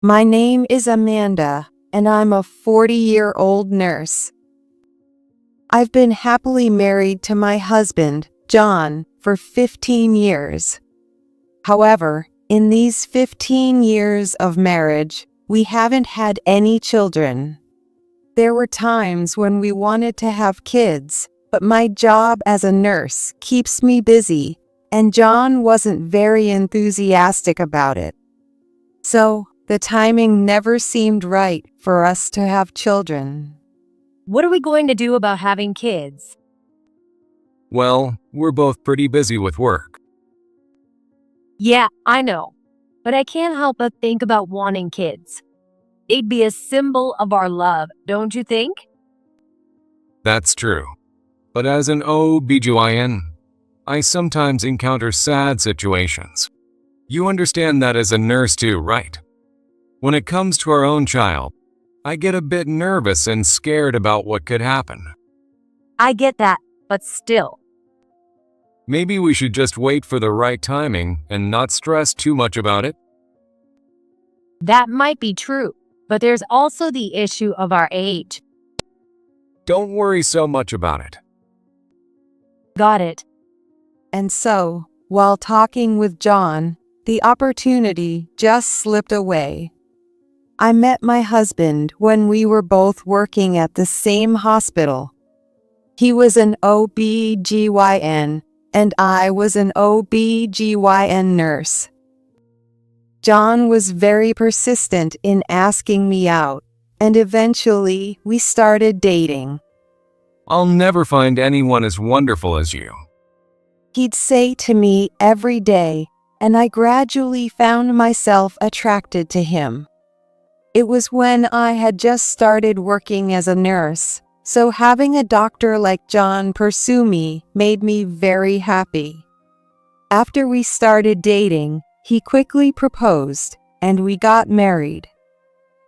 My name is Amanda, and I'm a 40-year-old nurse. I've been happily married to my husband, John, for 15 years. However, in these 15 years of marriage, we haven't had any children. There were times when we wanted to have kids, but my job as a nurse keeps me busy, and John wasn't very enthusiastic about it. So, the timing never seemed right for us to have children. What are we going to do about having kids? Well, we're both pretty busy with work. Yeah, I know. But I can't help but think about wanting kids. They'd be a symbol of our love, don't you think? That's true. But as an OBGYN, I sometimes encounter sad situations. You understand that as a nurse too, right? When it comes to our own child, I get a bit nervous and scared about what could happen. I get that, but still. Maybe we should just wait for the right timing and not stress too much about it. That might be true, but there's also the issue of our age. Don't worry so much about it. Got it. And so, while talking with John, the opportunity just slipped away. I met my husband when we were both working at the same hospital. He was an OB/GYN, and I was an OB/GYN nurse. John was very persistent in asking me out, and eventually we started dating. I'll never find anyone as wonderful as you. He'd say to me every day, and I gradually found myself attracted to him. It was when I had just started working as a nurse, so having a doctor like John pursue me made me very happy. After we started dating, he quickly proposed, and we got married.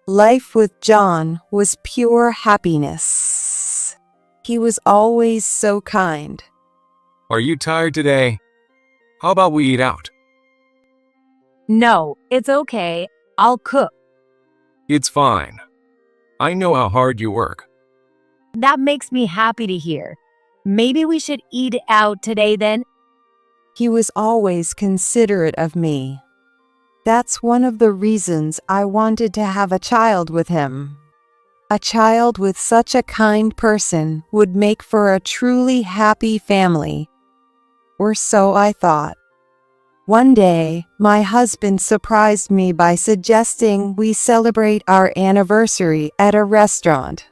Life with John was pure happiness. He was always so kind. Are you tired today? How about we eat out? No, it's okay. I'll cook. It's fine. I know how hard you work. That makes me happy to hear. Maybe we should eat out today then? He was always considerate of me. That's one of the reasons I wanted to have a child with him. A child with such a kind person would make for a truly happy family. Or so I thought. One day, my husband surprised me by suggesting we celebrate our anniversary at a restaurant.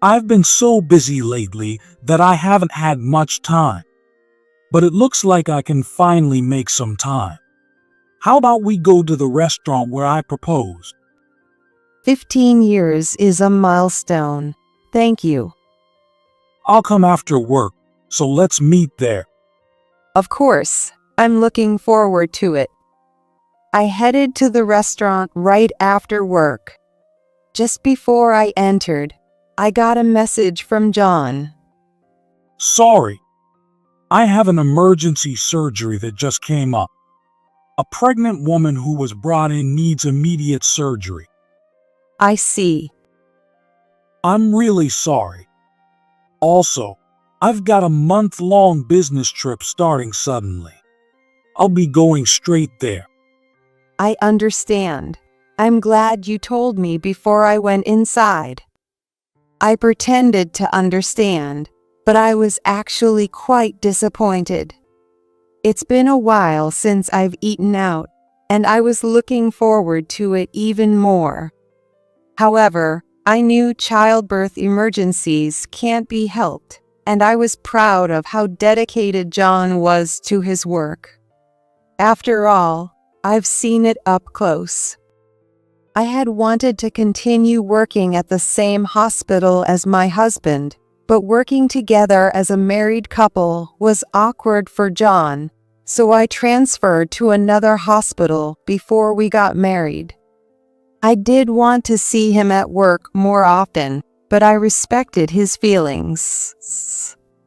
I've been so busy lately that I haven't had much time. But it looks like I can finally make some time. How about we go to the restaurant where I proposed? 15 years is a milestone. Thank you. I'll come after work, so let's meet there. Of course, I'm looking forward to it. I headed to the restaurant right after work. Just before I entered, I got a message from John. Sorry. I have an emergency surgery that just came up. A pregnant woman who was brought in needs immediate surgery. I see. I'm really sorry. Also, I've got a month-long business trip starting suddenly. I'll be going straight there. I understand. I'm glad you told me before I went inside. I pretended to understand, but I was actually quite disappointed. It's been a while since I've eaten out, and I was looking forward to it even more. However, I knew childbirth emergencies can't be helped, and I was proud of how dedicated John was to his work. After all, I've seen it up close. I had wanted to continue working at the same hospital as my husband, but working together as a married couple was awkward for John, so I transferred to another hospital before we got married. I did want to see him at work more often, but I respected his feelings.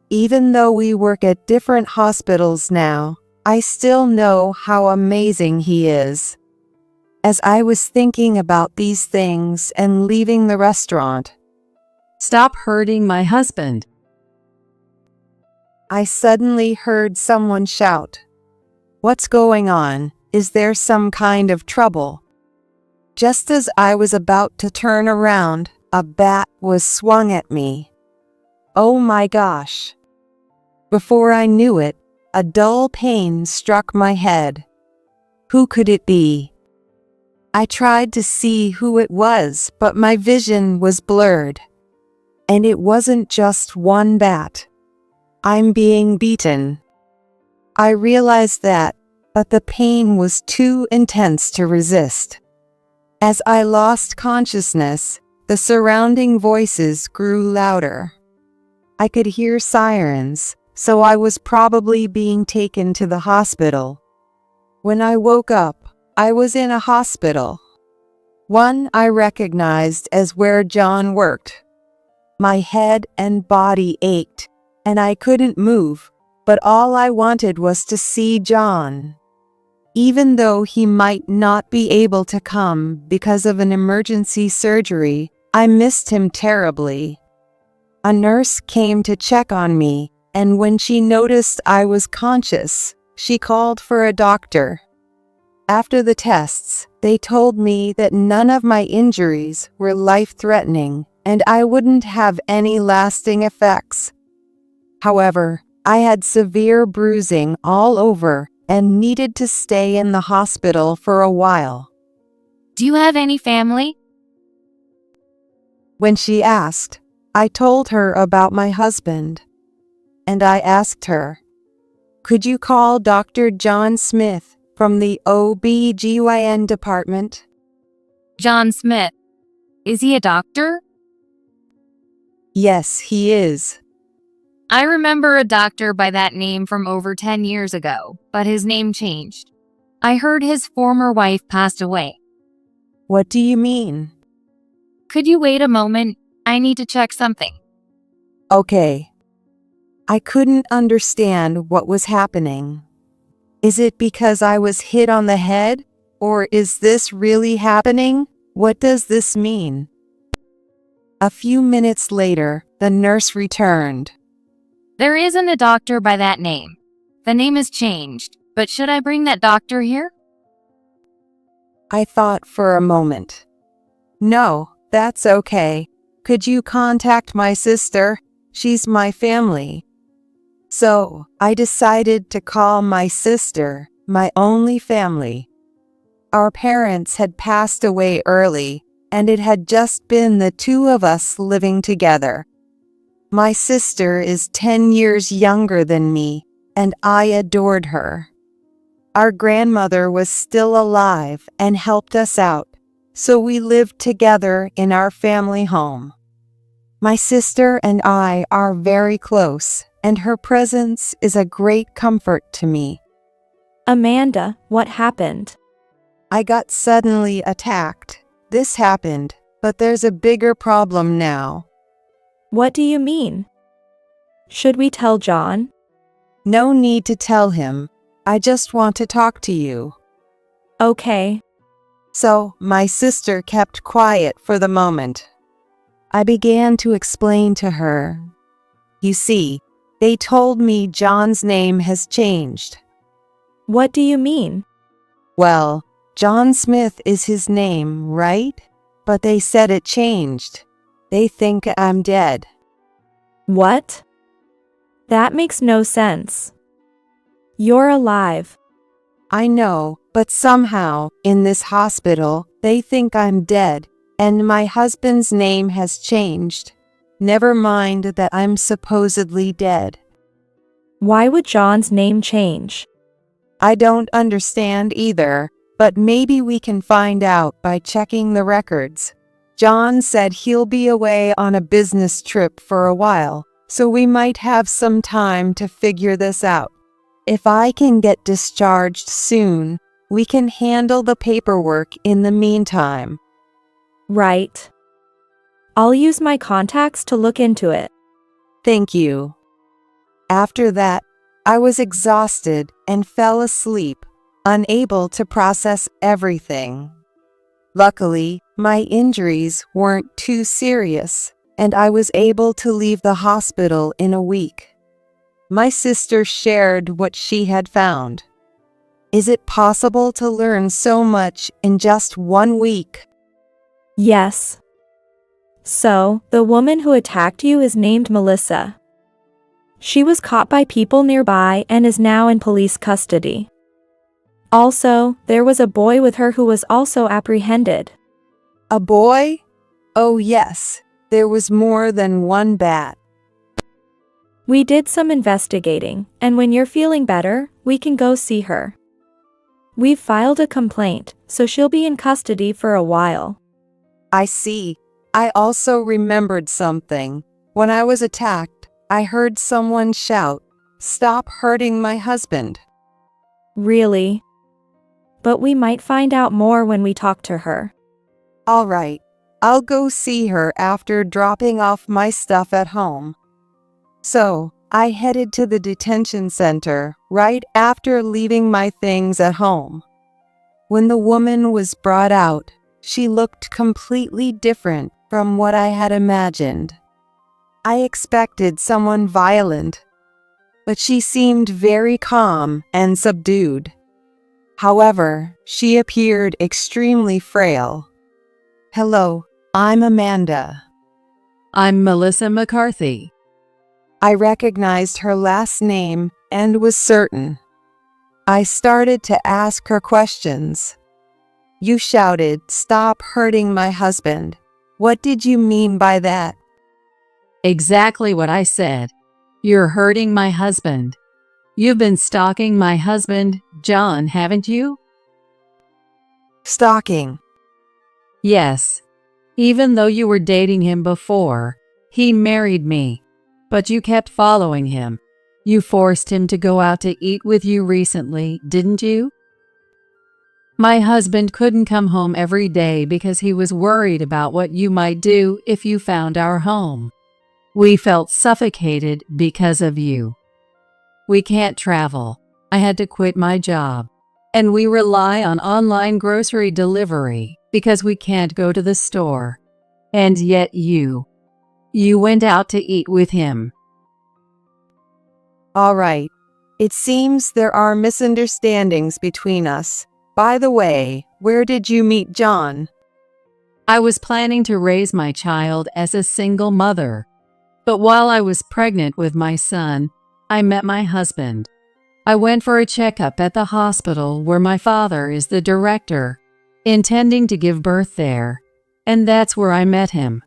Even though we work at different hospitals now, I still know how amazing he is. As I was thinking about these things and leaving the restaurant, Stop hurting my husband. I suddenly heard someone shout, "What's going on? Is there some kind of trouble?" Just as I was about to turn around, a bat was swung at me. Oh my gosh! Before I knew it, a dull pain struck my head. Who could it be? I tried to see who it was, but my vision was blurred. And it wasn't just one bat. I'm being beaten. I realized that, but the pain was too intense to resist. As I lost consciousness, the surrounding voices grew louder. I could hear sirens, so I was probably being taken to the hospital. When I woke up, I was in a hospital. One I recognized as where John worked. My head and body ached, and I couldn't move, but all I wanted was to see John. Even though he might not be able to come because of an emergency surgery, I missed him terribly. A nurse came to check on me, and when she noticed I was conscious, she called for a doctor. After the tests, they told me that none of my injuries were life-threatening, and I wouldn't have any lasting effects. However, I had severe bruising all over and needed to stay in the hospital for a while. Do you have any family? When she asked, I told her about my husband. And I asked her, "Could you call Dr. John Smith from the OB/GYN department?" John Smith. Is he a doctor? Yes, he is. I remember a doctor by that name from over 10 years ago, but his name changed. I heard his former wife passed away. What do you mean? Could you wait a moment? I need to check something. Okay. I couldn't understand what was happening. Is it because I was hit on the head? Or is this really happening? What does this mean? A few minutes later, the nurse returned. There isn't a doctor by that name. The name has changed, but should I bring that doctor here? I thought for a moment. No, that's okay. Could you contact my sister? She's my family. So, I decided to call my sister, my only family. Our parents had passed away early, and it had just been the two of us living together. My sister is 10 years younger than me, and I adored her. Our grandmother was still alive and helped us out, so we lived together in our family home. My sister and I are very close, and her presence is a great comfort to me. Amanda, what happened? I got suddenly attacked. This happened, but there's a bigger problem now. What do you mean? Should we tell John? No need to tell him. I just want to talk to you. Okay. So, my sister kept quiet for the moment. I began to explain to her. You see, they told me John's name has changed. What do you mean? Well, John Smith is his name, right? But they said it changed. They think I'm dead. What? That makes no sense. You're alive. I know, but somehow, in this hospital, they think I'm dead, and my husband's name has changed. Never mind that I'm supposedly dead. Why would John's name change? I don't understand either, but maybe we can find out by checking the records. John said he'll be away on a business trip for a while, so we might have some time to figure this out. If I can get discharged soon, we can handle the paperwork in the meantime. Right. I'll use my contacts to look into it. Thank you. After that, I was exhausted and fell asleep, unable to process everything. Luckily, my injuries weren't too serious, and I was able to leave the hospital in a week. My sister shared what she had found. Is it possible to learn so much in just 1 week? Yes. So, the woman who attacked you is named Melissa. She was caught by people nearby and is now in police custody. Also, there was a boy with her who was also apprehended. A boy? Oh yes, there was more than one bat. We did some investigating, and when you're feeling better, we can go see her. We've filed a complaint, so she'll be in custody for a while. I see. I also remembered something. When I was attacked, I heard someone shout, "Stop hurting my husband." Really? But we might find out more when we talk to her. All right, I'll go see her after dropping off my stuff at home. So, I headed to the detention center right after leaving my things at home. When the woman was brought out, she looked completely different from what I had imagined. I expected someone violent, but she seemed very calm and subdued. However, she appeared extremely frail. Hello, I'm Amanda. I'm Melissa McCarthy. I recognized her last name and was certain. I started to ask her questions. You shouted, "Stop hurting my husband." What did you mean by that? Exactly what I said. You're hurting my husband. You've been stalking my husband, John, haven't you? Stalking. Yes. Even though you were dating him before, he married me. But you kept following him. You forced him to go out to eat with you recently, didn't you? My husband couldn't come home every day because he was worried about what you might do if you found our home. We felt suffocated because of you. We can't travel. I had to quit my job. And we rely on online grocery delivery because we can't go to the store. And yet you went out to eat with him. All right. It seems there are misunderstandings between us. By the way, where did you meet John? I was planning to raise my child as a single mother. But while I was pregnant with my son, I met my husband. I went for a checkup at the hospital where my father is the director, intending to give birth there, and that's where I met him.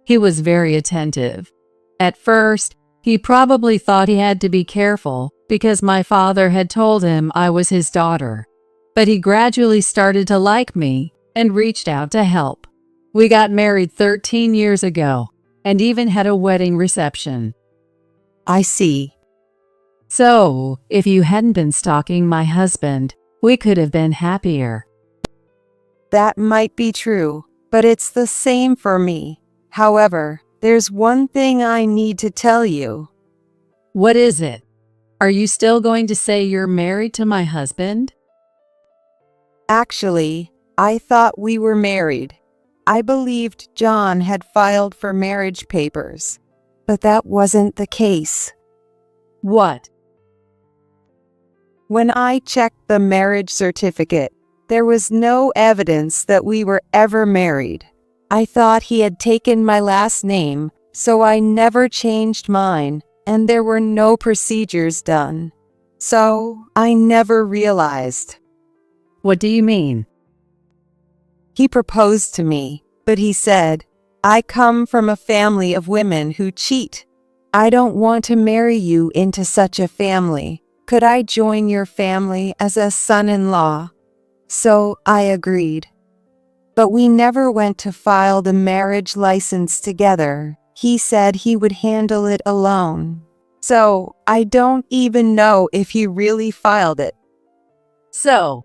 He was very attentive. At first, he probably thought he had to be careful because my father had told him I was his daughter. But he gradually started to like me and reached out to help. We got married 13 years ago and even had a wedding reception. I see. So, if you hadn't been stalking my husband, we could have been happier. That might be true, but it's the same for me. However, there's one thing I need to tell you. What is it? Are you still going to say you're married to my husband? Actually, I thought we were married. I believed John had filed for marriage papers, but that wasn't the case. What? When I checked the marriage certificate, there was no evidence that we were ever married. I thought he had taken my last name, so I never changed mine, and there were no procedures done. So, I never realized. What do you mean? He proposed to me, but he said, "I come from a family of women who cheat. I don't want to marry you into such a family. Could I join your family as a son-in-law?" So I agreed. But we never went to file the marriage license together. He said he would handle it alone. So I don't even know if he really filed it. So,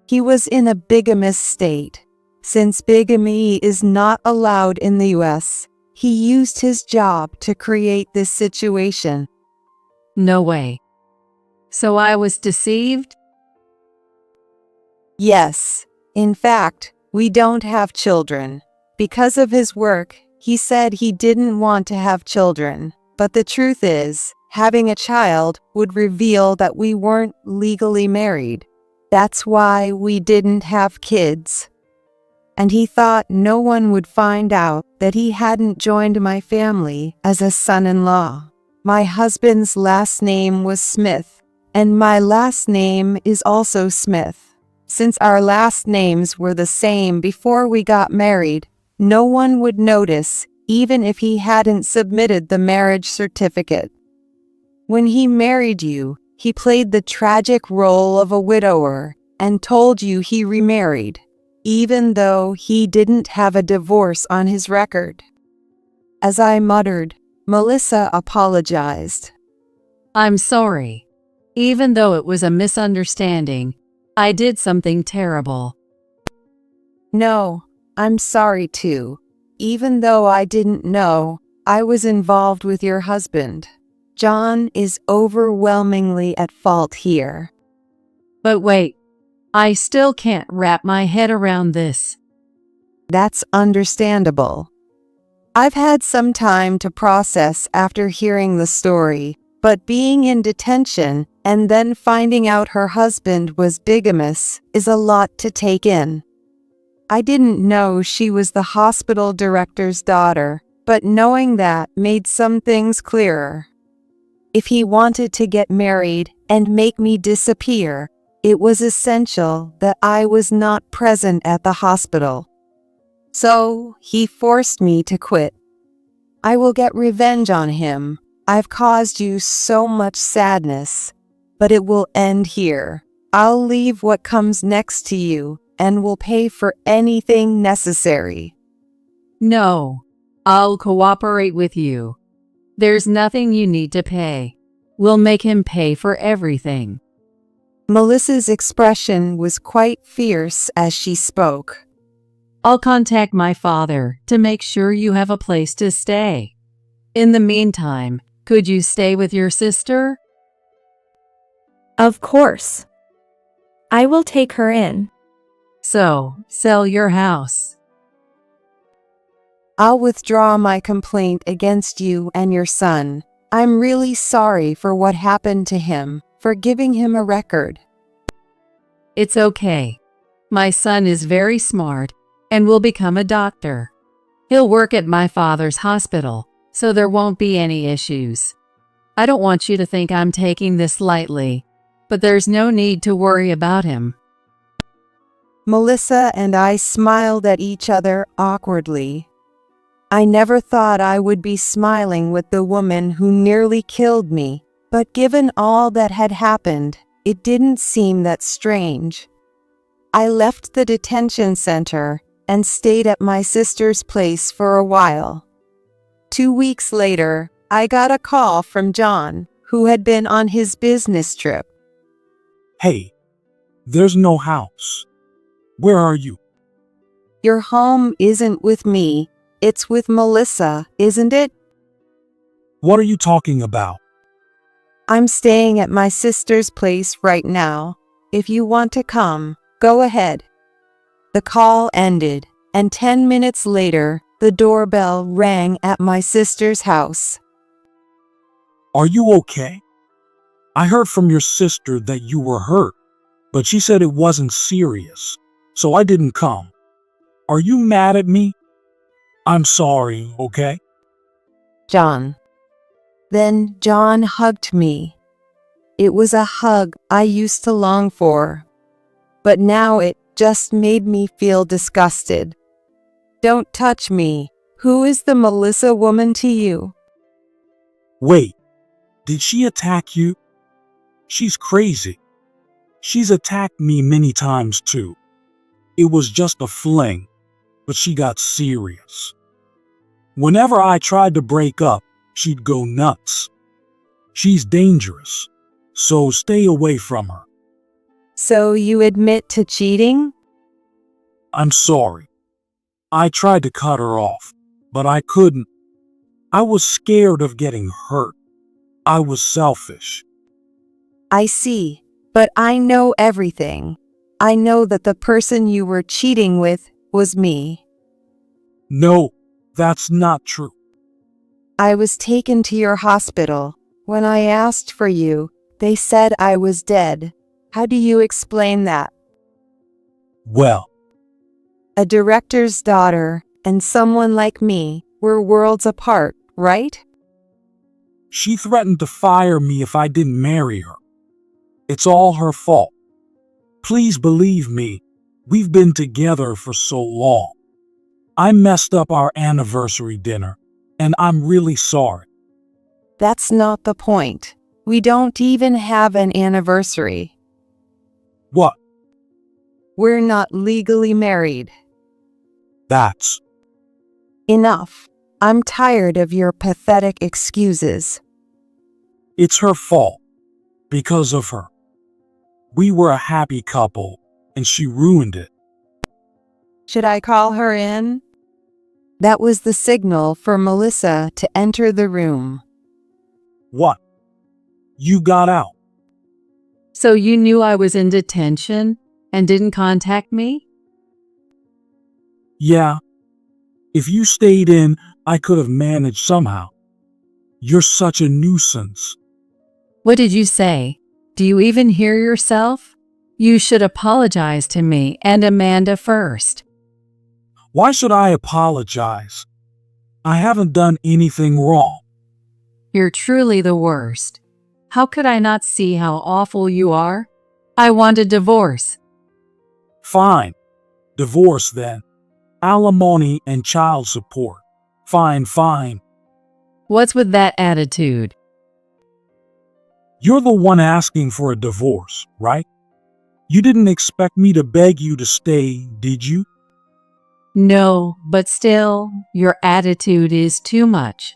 He was in a bigamous state. Since bigamy is not allowed in the US, he used his job to create this situation. no way. So I was deceived? Yes, In fact, we don't have children. Because of his work, he said he didn't want to have children. But the truth is, having a child would reveal that we weren't legally married. That's why we didn't have kids. And he thought no one would find out that he hadn't joined my family as a son-in-law. My husband's last name was Smith, and my last name is also Smith. Since our last names were the same before we got married, no one would notice, even if he hadn't submitted the marriage certificate. When he married you, he played the tragic role of a widower and told you he remarried, even though he didn't have a divorce on his record. As I muttered, Melissa apologized. I'm sorry. Even though it was a misunderstanding, I did something terrible. No, I'm sorry too. Even though I didn't know, I was involved with your husband. John is overwhelmingly at fault here. But wait, I still can't wrap my head around this. That's understandable. I've had some time to process after hearing the story, but being in detention and then finding out her husband was bigamous is a lot to take in. I didn't know she was the hospital director's daughter, but knowing that made some things clearer. If he wanted to get married and make me disappear, it was essential that I was not present at the hospital. So he forced me to quit. I will get revenge on him. I've caused you so much sadness, but it will end here. I'll leave what comes next to you and will pay for anything necessary. No, I'll cooperate with you. There's nothing you need to pay. We'll make him pay for everything. Melissa's expression was quite fierce as she spoke. I'll contact my father to make sure you have a place to stay. In the meantime, could you stay with your sister? Of course. I will take her in. So, sell your house. I'll withdraw my complaint against you and your son. I'm really sorry for what happened to him, for giving him a record. It's okay. My son is very smart and will become a doctor. He'll work at my father's hospital, so there won't be any issues. I don't want you to think I'm taking this lightly, but there's no need to worry about him. Melissa and I smiled at each other awkwardly. I never thought I would be smiling with the woman who nearly killed me, but given all that had happened, it didn't seem that strange. I left the detention center and stayed at my sister's place for a while. 2 weeks later, I got a call from John, who had been on his business trip. Hey, there's no house. Where are you? Your home isn't with me, it's with Melissa, isn't it? What are you talking about? I'm staying at my sister's place right now. If you want to come, go ahead. The call ended, and 10 minutes later, the doorbell rang at my sister's house. Are you okay? I heard from your sister that you were hurt, but she said it wasn't serious, so I didn't come. Are you mad at me? I'm sorry, okay? John. Then John hugged me. It was a hug I used to long for, but now it just made me feel disgusted. Don't touch me. Who is the Melissa woman to you? Wait, did she attack you? She's crazy. She's attacked me many times too. It was just a fling, but she got serious. Whenever I tried to break up, she'd go nuts. She's dangerous, so stay away from her. So you admit to cheating? I'm sorry. I tried to cut her off, but I couldn't. I was scared of getting hurt. I was selfish. I see, but I know everything. I know that the person you were cheating with was me. No, that's not true. I was taken to your hospital. When I asked for you, they said I was dead. How do you explain that? Well, A director's daughter and someone like me were worlds apart, right? she threatened to fire me if I didn't marry her. It's all her fault. Please believe me, we've been together for so long. I messed up our anniversary dinner, and I'm really sorry. That's not the point. We don't even have an anniversary. What? We're not legally married. That's Enough. I'm tired of your pathetic excuses. It's her fault. Because of her. We were a happy couple, and she ruined it. Should I call her in? That was the signal for Melissa to enter the room. What? You got out. So you knew I was in detention and didn't contact me? Yeah. If you stayed in, I could have managed somehow. You're such a nuisance. What did you say? Do you even hear yourself? You should apologize to me and Amanda first. Why should I apologize? I haven't done anything wrong. You're truly the worst. How could I not see how awful you are? I want a divorce. Fine. Divorce then. Alimony and child support. Fine, fine. What's with that attitude? You're the one asking for a divorce, right? You didn't expect me to beg you to stay, did you? No, but still, your attitude is too much.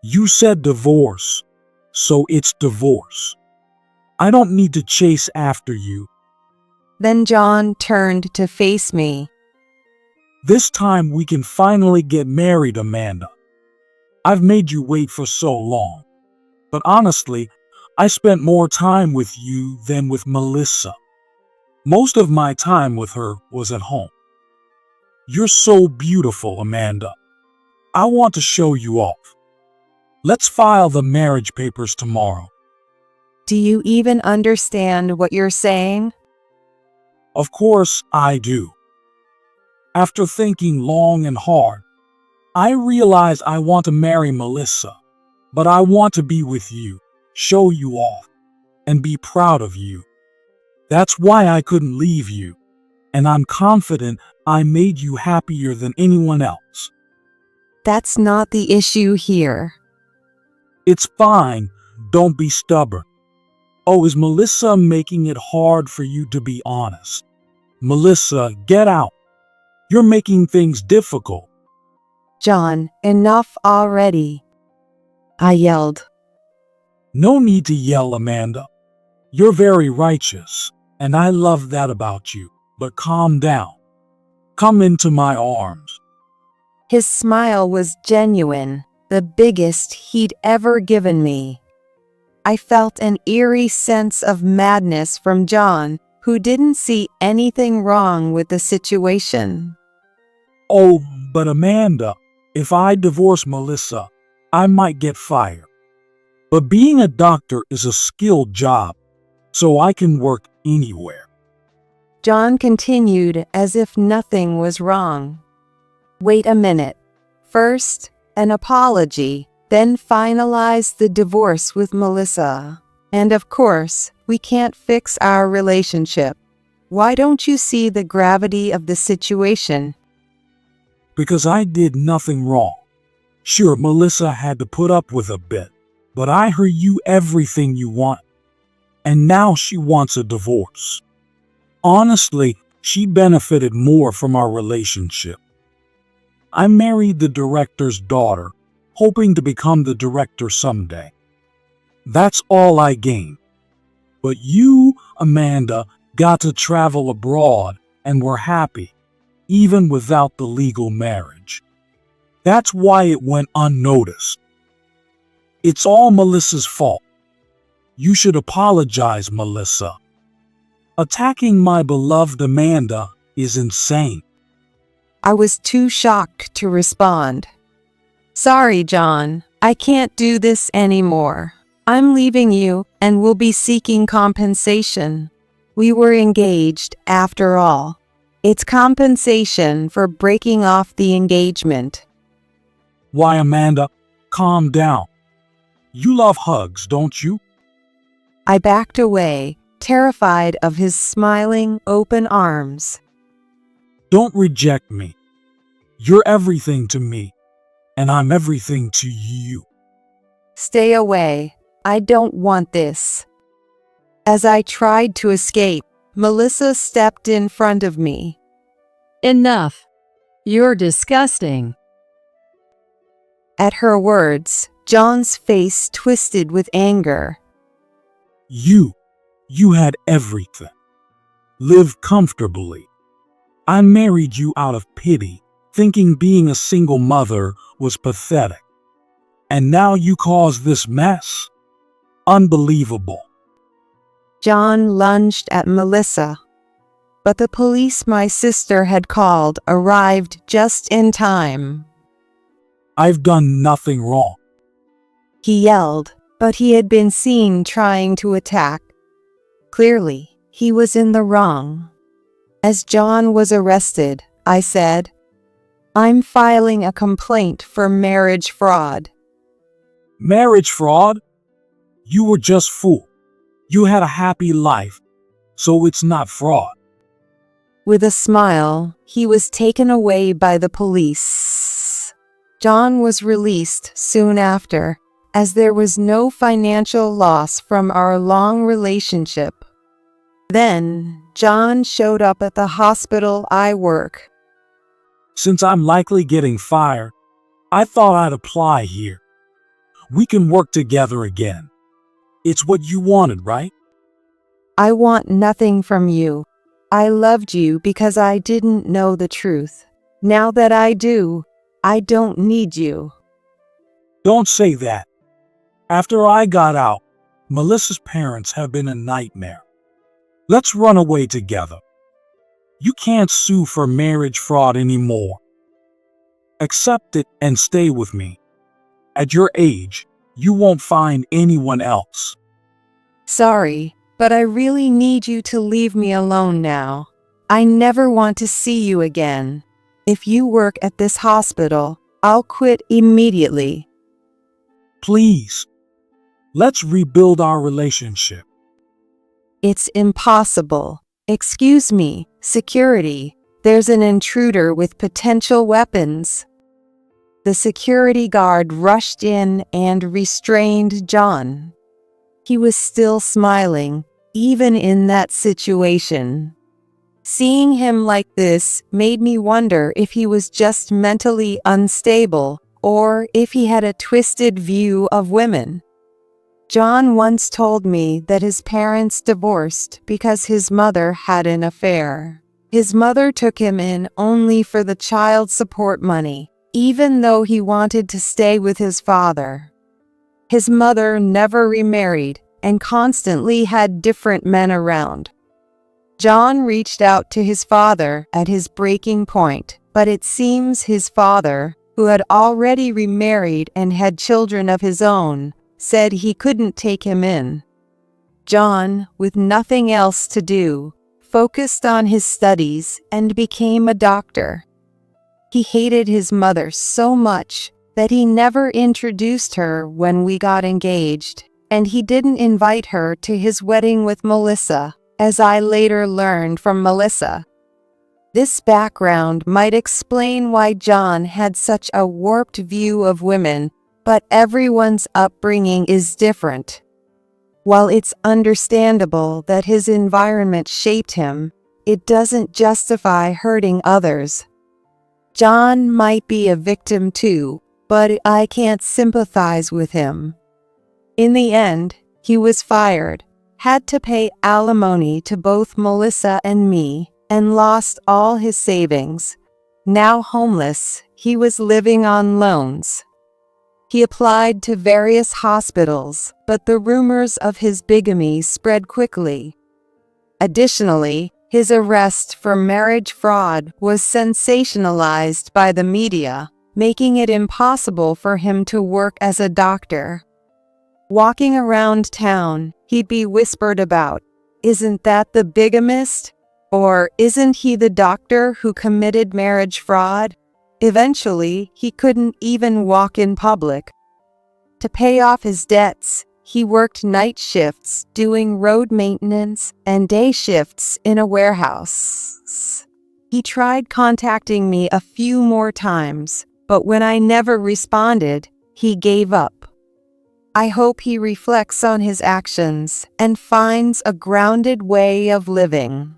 You said divorce, so it's divorce. I don't need to chase after you. Then John turned to face me. This time we can finally get married, Amanda. I've made you wait for so long. But honestly, I spent more time with you than with Melissa. Most of my time with her was at home. You're so beautiful, Amanda. I want to show you off. Let's file the marriage papers tomorrow. Do you even understand what you're saying? Of course I do. After thinking long and hard, I realize I want to marry Melissa, but I want to be with you, show you off, and be proud of you. That's why I couldn't leave you, and I'm confident I made you happier than anyone else. That's not the issue here. It's fine, don't be stubborn. Oh, is Melissa making it hard for you to be honest? Melissa, get out. You're making things difficult. John, enough already. I yelled. No need to yell, Amanda. You're very righteous, and I love that about you, but calm down. Come into my arms. His smile was genuine, the biggest he'd ever given me. I felt an eerie sense of madness from John, who didn't see anything wrong with the situation. Oh, but Amanda, if I divorce Melissa, I might get fired. But being a doctor is a skilled job, so I can work anywhere. John continued as if nothing was wrong. Wait a minute. First, an apology, then finalize the divorce with Melissa. And of course, we can't fix our relationship. Why don't you see the gravity of the situation? Because I did nothing wrong. Sure, Melissa had to put up with a bit, but I heard you everything you want. And now she wants a divorce. Honestly, she benefited more from our relationship. I married the director's daughter, hoping to become the director someday. That's all I gained. But you, Amanda, got to travel abroad and were happy, even without the legal marriage. That's why it went unnoticed. It's all Melissa's fault. You should apologize, Melissa. Attacking my beloved Amanda is insane. I was too shocked to respond. Sorry, John. I can't do this anymore. I'm leaving you and will be seeking compensation. We were engaged after all. It's compensation for breaking off the engagement. Why, Amanda, calm down. You love hugs, don't you? I backed away, terrified of his smiling, open arms. Don't reject me. You're everything to me, and I'm everything to you. Stay away. I don't want this. As I tried to escape, Melissa stepped in front of me. Enough. You're disgusting. At her words, John's face twisted with anger. You had everything. Live comfortably. I married you out of pity, thinking being a single mother was pathetic. And now you cause this mess? Unbelievable. John lunged at Melissa. But the police my sister had called arrived just in time. I've done nothing wrong. He yelled, but he had been seen trying to attack. Clearly, he was in the wrong. As John was arrested, I said, I'm filing a complaint for marriage fraud. Marriage fraud? You were just fooled. You had a happy life, so it's not fraud. With a smile, he was taken away by the police. John was released soon after, as there was no financial loss from our long relationship. Then, John showed up at the hospital I work. Since I'm likely getting fired, I thought I'd apply here. We can work together again. It's what you wanted, right? I want nothing from you. I loved you because I didn't know the truth. Now that I do, I don't need you. Don't say that. After I got out, Melissa's parents have been a nightmare. Let's run away together. You can't sue for marriage fraud anymore. Accept it and stay with me. At your age, you won't find anyone else. Sorry, but I really need you to leave me alone now. I never want to see you again. If you work at this hospital, I'll quit immediately. Please, let's rebuild our relationship. It's impossible. Excuse me, security. There's an intruder with potential weapons. The security guard rushed in and restrained John. He was still smiling, even in that situation. Seeing him like this made me wonder if he was just mentally unstable or if he had a twisted view of women. John once told me that his parents divorced because his mother had an affair. His mother took him in only for the child support money, even though he wanted to stay with his father. His mother never remarried and constantly had different men around. John reached out to his father at his breaking point, but it seems his father, who had already remarried and had children of his own, said he couldn't take him in. John, with nothing else to do, focused on his studies and became a doctor. He hated his mother so much that he never introduced her when we got engaged, and he didn't invite her to his wedding with Melissa, as I later learned from Melissa. This background might explain why John had such a warped view of women, but everyone's upbringing is different. While it's understandable that his environment shaped him, it doesn't justify hurting others. John might be a victim too, but I can't sympathize with him. In the end, he was fired, had to pay alimony to both Melissa and me, and lost all his savings. Now homeless, he was living on loans. He applied to various hospitals, but the rumors of his bigamy spread quickly. Additionally, his arrest for marriage fraud was sensationalized by the media, making it impossible for him to work as a doctor. Walking around town, he'd be whispered about, "Isn't that the bigamist?" Or, "Isn't he the doctor who committed marriage fraud?" Eventually, he couldn't even walk in public. To pay off his debts, he worked night shifts doing road maintenance and day shifts in a warehouse. He tried contacting me a few more times, but when I never responded, he gave up. I hope he reflects on his actions and finds a grounded way of living.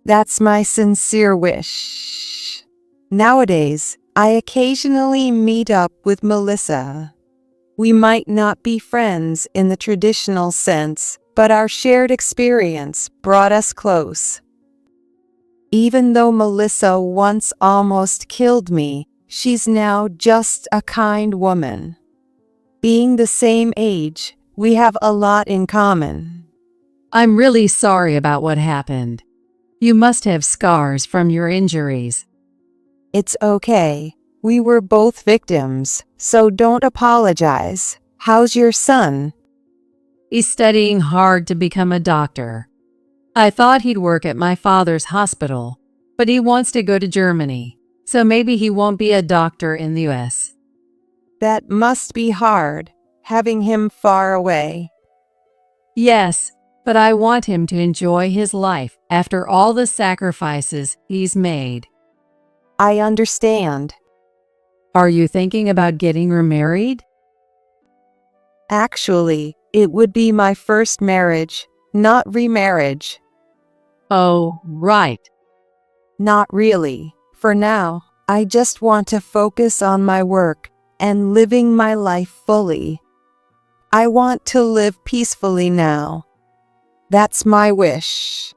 That's my sincere wish. Nowadays, I occasionally meet up with Melissa. We might not be friends in the traditional sense, but our shared experience brought us close. Even though Melissa once almost killed me, she's now just a kind woman. Being the same age, we have a lot in common. I'm really sorry about what happened. You must have scars from your injuries. It's okay. We were both victims, so don't apologize. How's your son? He's studying hard to become a doctor. I thought he'd work at my father's hospital, but he wants to go to Germany, so maybe he won't be a doctor in the US. That must be hard, having him far away. Yes, but I want him to enjoy his life after all the sacrifices he's made. I understand. Are you thinking about getting remarried? Actually, it would be my first marriage, not remarriage. Oh, right. Not really. For now, I just want to focus on my work and living my life fully. I want to live peacefully now. That's my wish.